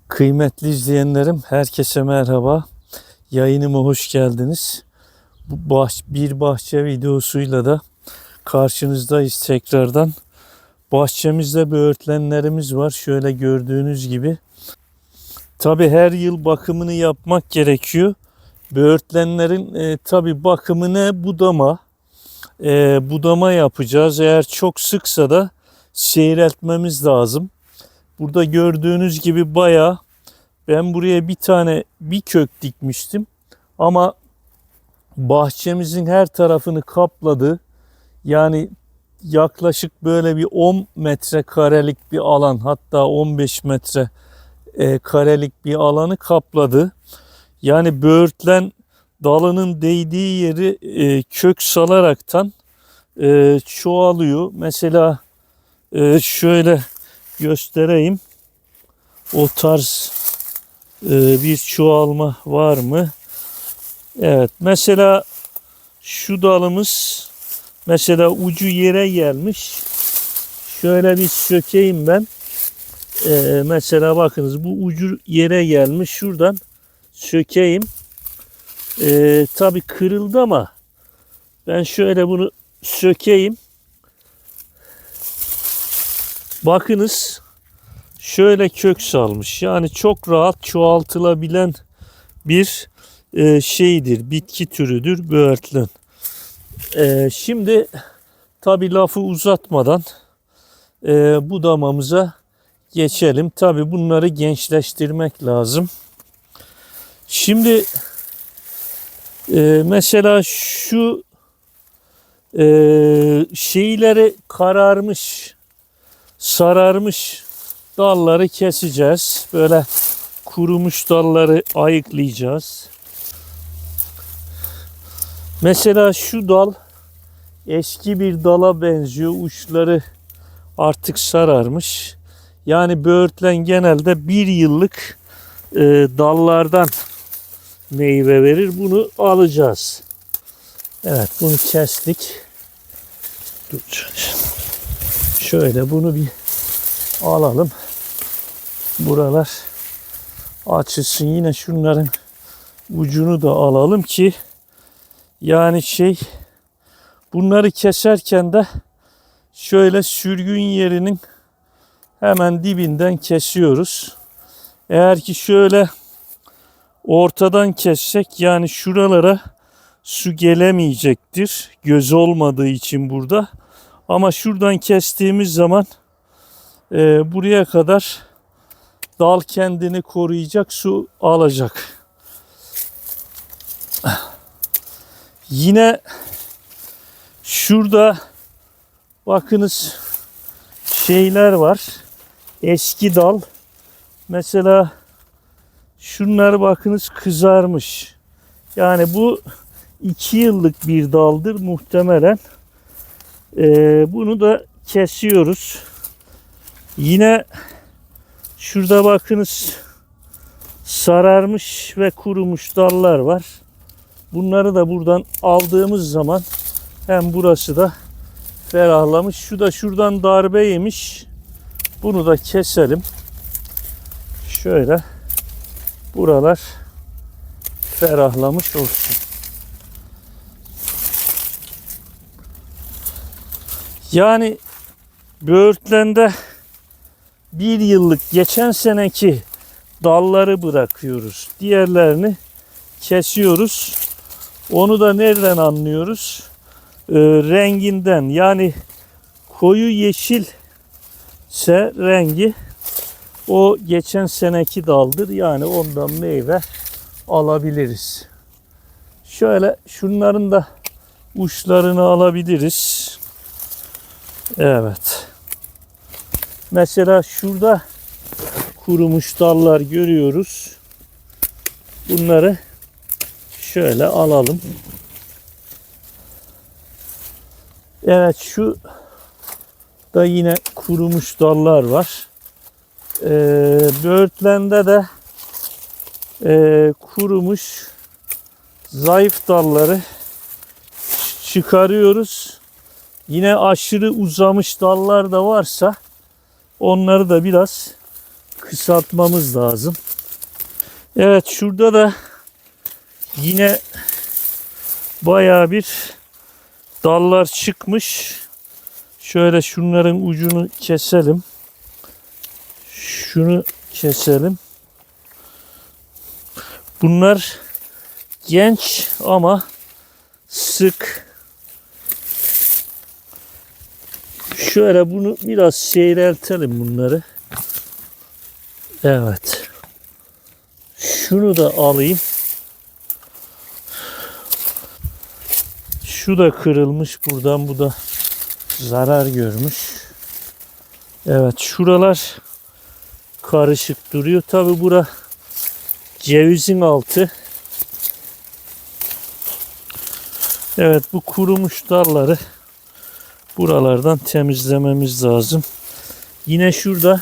Kıymetli izleyenlerim, herkese merhaba. Yayınıma hoş geldiniz. Bir bahçe videosuyla da karşınızdayız tekrardan. Bahçemizde böğürtlenlerimiz var. Şöyle gördüğünüz gibi. Tabi her yıl bakımını yapmak gerekiyor. Böğürtlenlerin tabi bakımını budama yapacağız. Eğer çok sıksa da seyreltmemiz lazım. Burada gördüğünüz gibi ben buraya bir kök dikmiştim. Ama bahçemizin her tarafını kapladı. Yani yaklaşık böyle bir 10 metrekarelik bir alan, hatta 15 metre karelik bir alanı kapladı. Yani böğürtlen dalının değdiği yeri kök salaraktan çoğalıyor. Mesela şöyle göstereyim. O tarz bir çoğalma var mı? Evet. Mesela şu dalımız mesela ucu yere gelmiş. Şöyle bir sökeyim ben. Mesela bakınız bu ucu yere gelmiş. Şuradan sökeyim. Tabii kırıldı ama ben şöyle bunu sökeyim. Bakınız şöyle kök salmış. Yani çok rahat çoğaltılabilen bir bitki türüdür böğürtlen. Şimdi tabi lafı uzatmadan budamamıza geçelim. Tabi bunları gençleştirmek lazım. Şimdi mesela şu şeyleri kararmış, sararmış dalları keseceğiz. Böyle kurumuş dalları ayıklayacağız. Mesela şu dal eski bir dala benziyor. Uçları artık sararmış. Yani böğürtlen genelde bir yıllık dallardan meyve verir. Bunu alacağız. Evet, bunu kestik. Dur. Şöyle bunu bir alalım. Buralar açılsın. Yine şunların ucunu da alalım ki yani bunları keserken de şöyle sürgün yerinin hemen dibinden kesiyoruz. Eğer ki şöyle ortadan kessek yani şuralara su gelemeyecektir. Göz olmadığı için burada. Ama şuradan kestiğimiz zaman buraya kadar dal kendini koruyacak, su alacak. Yine şurada bakınız şeyler var. Eski dal. Mesela şunlar bakınız kızarmış. Yani bu 2 yıllık bir daldır muhtemelen. Bunu da kesiyoruz. Yine şurada bakınız sararmış ve kurumuş dallar var. Bunları da buradan aldığımız zaman hem burası da ferahlamış. Şu da şuradan darbe yemiş. Bunu da keselim. Şöyle buralar ferahlamış olsun. Yani böğürtlende bir yıllık geçen seneki dalları bırakıyoruz. Diğerlerini kesiyoruz. Onu da nereden anlıyoruz? Renginden. Yani koyu yeşilse rengi o geçen seneki daldır. Yani ondan meyve alabiliriz. Şöyle şunların da uçlarını alabiliriz. Evet. Mesela şurada kurumuş dallar görüyoruz. Bunları şöyle alalım. Evet, şu da yine kurumuş dallar var. Böğürtlende de kurumuş zayıf dalları çıkarıyoruz. Yine aşırı uzamış dallar da varsa onları da biraz kısaltmamız lazım. Evet, şurada da yine bayağı bir dallar çıkmış. Şöyle şunların ucunu keselim. Şunu keselim. Bunlar genç ama sık. Şöyle bunu biraz seyreltelim bunları. Evet. Şunu da alayım. Şu da kırılmış buradan. Bu da zarar görmüş. Evet, şuralar karışık duruyor. Tabi bura cevizin altı. Evet, bu kurumuş dalları buralardan temizlememiz lazım. Yine şurada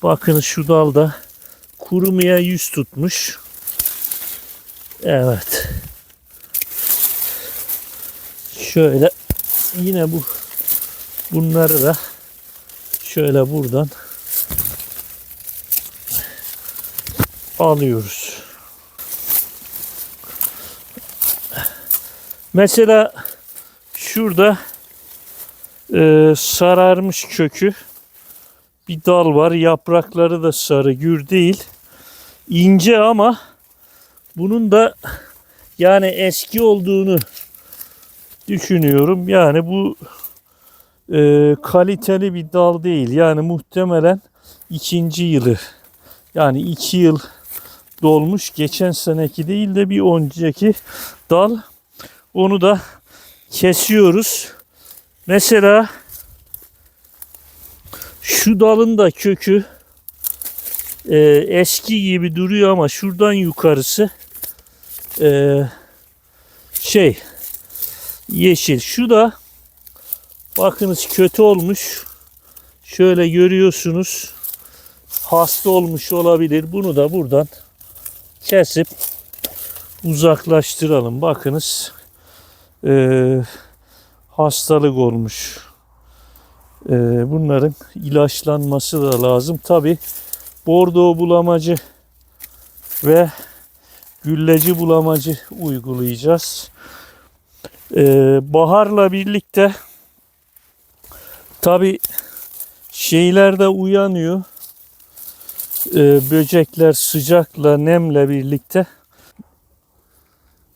bakın, şu dalda kurumaya yüz tutmuş. Evet. Şöyle yine bunları da şöyle buradan alıyoruz. Mesela şurada sararmış kökü bir dal var. Yaprakları da sarı, gür değil. İnce ama bunun da yani eski olduğunu düşünüyorum. Yani bu kaliteli bir dal değil. Yani muhtemelen ikinci yılı. Yani 2 yıl dolmuş. Geçen seneki değil de bir önceki dal. Onu da kesiyoruz. Mesela şu dalın da kökü eski gibi duruyor ama şuradan yukarısı yeşil. Şu da bakınız kötü olmuş. Şöyle görüyorsunuz. Hasta olmuş olabilir. Bunu da buradan kesip uzaklaştıralım. Bakınız hastalık olmuş. Bunların ilaçlanması da lazım. Tabi bordo bulamacı ve gülleci bulamacı uygulayacağız. Baharla birlikte tabi şeyler de uyanıyor. Böcekler sıcakla, nemle birlikte.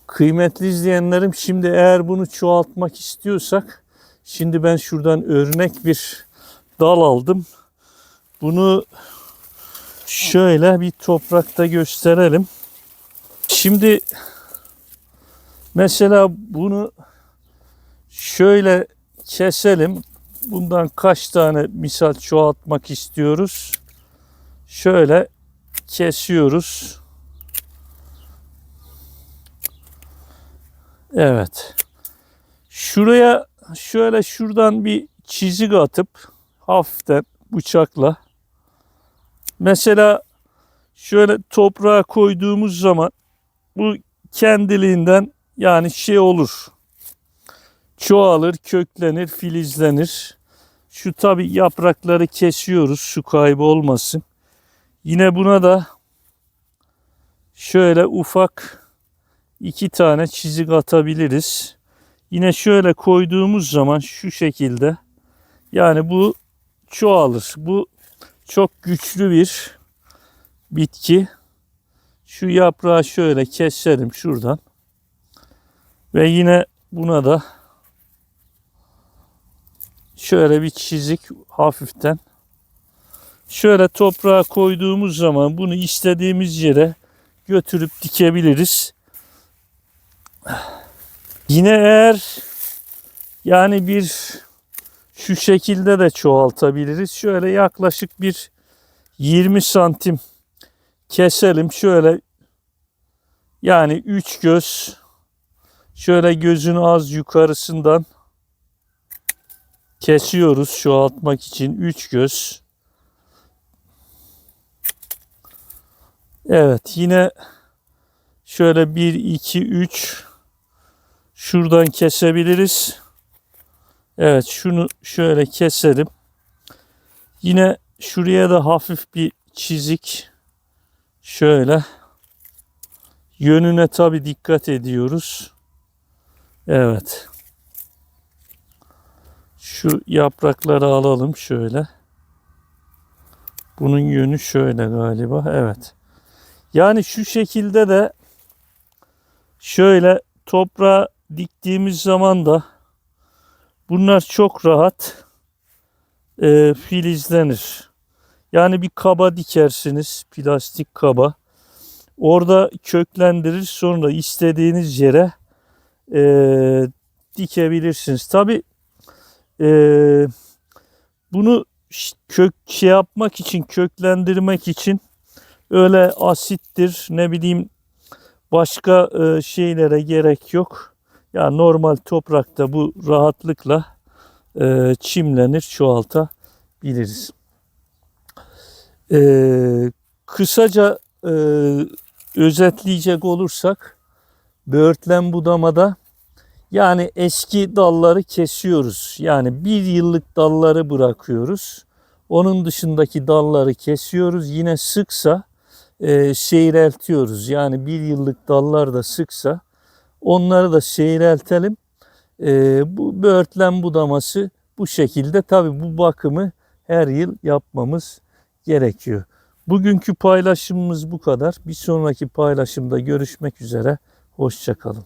Kıymetli izleyenlerim, şimdi eğer bunu çoğaltmak istiyorsak, şimdi ben şuradan örnek bir dal aldım. Bunu şöyle bir toprakta gösterelim. Şimdi mesela bunu şöyle keselim. Bundan kaç tane misal çoğaltmak istiyoruz. Şöyle kesiyoruz. Evet. Şuraya şöyle şuradan bir çizik atıp hafiften bıçakla mesela şöyle toprağa koyduğumuz zaman bu kendiliğinden yani şey olur. Çoğalır, köklenir, filizlenir. Şu tabi yaprakları kesiyoruz, su kaybı olmasın. Yine buna da şöyle ufak 2 tane çizik atabiliriz. Yine şöyle koyduğumuz zaman şu şekilde yani bu çoğalır. Bu çok güçlü bir bitki. Şu yaprağı şöyle keselim şuradan. Ve yine buna da şöyle bir çizik hafiften. Şöyle toprağa koyduğumuz zaman bunu istediğimiz yere götürüp dikebiliriz. Yine eğer yani şu şekilde de çoğaltabiliriz. Şöyle yaklaşık bir 20 santim keselim. Şöyle yani 3 göz, şöyle gözün az yukarısından kesiyoruz çoğaltmak için 3 göz. Evet, yine şöyle 1, 2, 3 şuradan kesebiliriz. Evet, şunu şöyle keselim. Yine şuraya da hafif bir çizik. Şöyle. Yönüne tabi dikkat ediyoruz. Evet. Şu yaprakları alalım şöyle. Bunun yönü şöyle galiba. Evet. Yani şu şekilde de şöyle toprağa diktiğimiz zaman da bunlar çok rahat filizlenir. Yani bir kaba dikersiniz, plastik kaba. Orada köklendirir, sonra istediğiniz yere e, dikebilirsiniz. Tabii e, bunu yapmak için, köklendirmek için öyle asittir, ne bileyim başka şeylere gerek yok. Ya normal toprakta bu rahatlıkla çimlenir, çoğaltabiliriz. Kısaca özetleyecek olursak böğürtlen budamada yani eski dalları kesiyoruz. Yani bir yıllık dalları bırakıyoruz. Onun dışındaki dalları kesiyoruz. Yine sıksa seyreltiyoruz. Yani bir yıllık dallar da sıksa onları da seyreltelim. Bu böğürtlen budaması bu şekilde. Tabii bu bakımı her yıl yapmamız gerekiyor. Bugünkü paylaşımımız bu kadar. Bir sonraki paylaşımda görüşmek üzere. Hoşça kalın.